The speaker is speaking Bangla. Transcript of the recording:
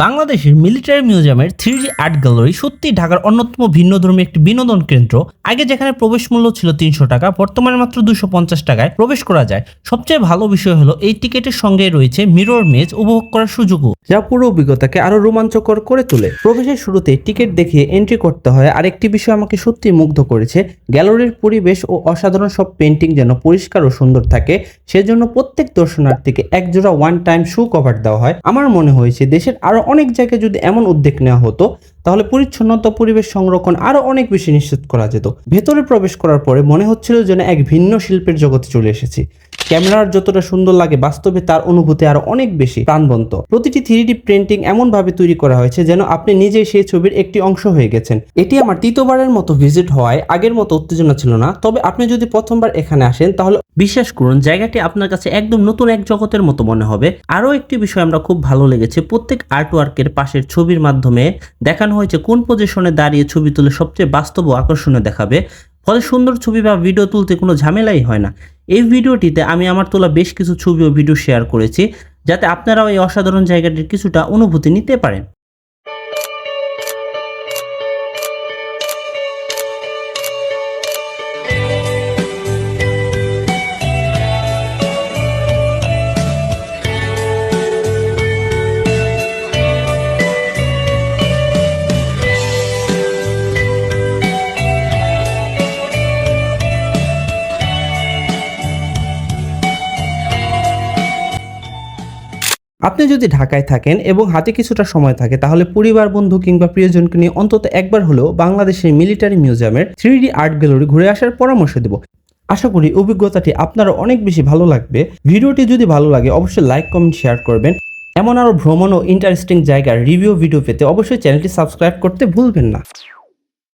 বাংলাদেশের মিলিটারি মিউজিয়ামের 3D আর্ট গ্যালারি সত্যি ঢাকার অন্যতম ভিন্নধর্মী একটি বিনোদন কেন্দ্র। আগে যেখানে প্রবেশ মূল্য ছিল 300 টাকা, বর্তমানে মাত্র 250 টাকায় প্রবেশ করা যায়। সবচেয়ে ভালো বিষয় হলো এই টিকিটের সঙ্গে রয়েছে মিরর মেজ উপভোগ করার সুযোগও, যা পুরো অভিজ্ঞতাকে আরো রোমাঞ্চকর করে তোলে। প্রবেশের শুরুতে টিকিট দেখিয়ে এন্ট্রি করতে হয়। আরেকটি বিষয় আমাকে সত্যি মুগ্ধ করেছে, গ্যালারির পরিবেশ ও অসাধারণ সব পেন্টিং যেন পরিষ্কার ও সুন্দর থাকে। সেজন্য প্রত্যেক দর্শনার্থীকে একজোড়া ওয়ান টাইম শু কভার দেওয়া হয়। আমার মনে হয়েছে দেশের আরো অনেক জায়গায় যদি এমন উদ্যোগ নেওয়া হতো তাহলে পরিচ্ছন্নতা, পরিবেশ সংরক্ষণ আরো অনেক বেশি নিশ্চিত করা যেত। ভেতরে প্রবেশ করার পরে মনে হচ্ছিল যেন এক ভিন্ন শিল্পের জগতে চলে এসেছি। ক্যামেরার যতটা সুন্দর লাগে, বাস্তবে তার অনুভূতি আরো অনেক বেশি প্রাণবন্ত। প্রতিটি 3D প্রিন্টিং এমন ভাবে তৈরি করা হয়েছে যেন আপনি নিজেই সেই ছবির একটি অংশ হয়ে গেছেন। এটি আমার তৃতীয়বারের মতো ভিজিট হওয়ায় আগের মতো উত্তেজনা ছিল না। তবে আপনি যদি প্রথমবার এখানে আসেন তাহলে বিশ্বাস করুন জায়গাটি আপনার কাছে একদম নতুন এক জগতের মতো মনে হবে। আরো একটি বিষয় আমরা খুব ভালো লেগেছে, প্রত্যেক আর্টওয়ার্কের পাশের ছবির মাধ্যমে দেখানো হয়েছে কোন পজিশনে দাঁড়িয়ে ছবি তুলে সবচেয়ে বাস্তব ও আকর্ষণীয় দেখাবে। ফলে সুন্দর ছবি বা ভিডিও তুলতে কোনো ঝামেলাই হয় না। এই ভিডিওটিতে আমি আমার তোলা বেশ কিছু ছবি ও ভিডিও শেয়ার করেছি, যাতে আপনারাও এই অসাধারণ জায়গাটির কিছুটা অনুভূতি নিতে পারেন। আপনি যদি ঢাকায় থাকেন এবং হাতে কিছুটা সময় থাকে তাহলে পরিবার, বন্ধু কিংবা প্রিয়জনকে নিয়ে অন্তত একবার হলেও বাংলাদেশের মিলিটারি মিউজিয়ামের 3D আর্ট গ্যালারি ঘুরে আসার পরামর্শ দেব। আশা করি অভিজ্ঞতাটি আপনারও অনেক বেশি ভালো লাগবে। ভিডিওটি যদি ভালো লাগে অবশ্যই লাইক, কমেন্ট, শেয়ার করবেন। এমন আরও ভ্রমণ ও ইন্টারেস্টিং জায়গার রিভিউ ভিডিও পেতে অবশ্যই চ্যানেলটি সাবস্ক্রাইব করতে ভুলবেন না।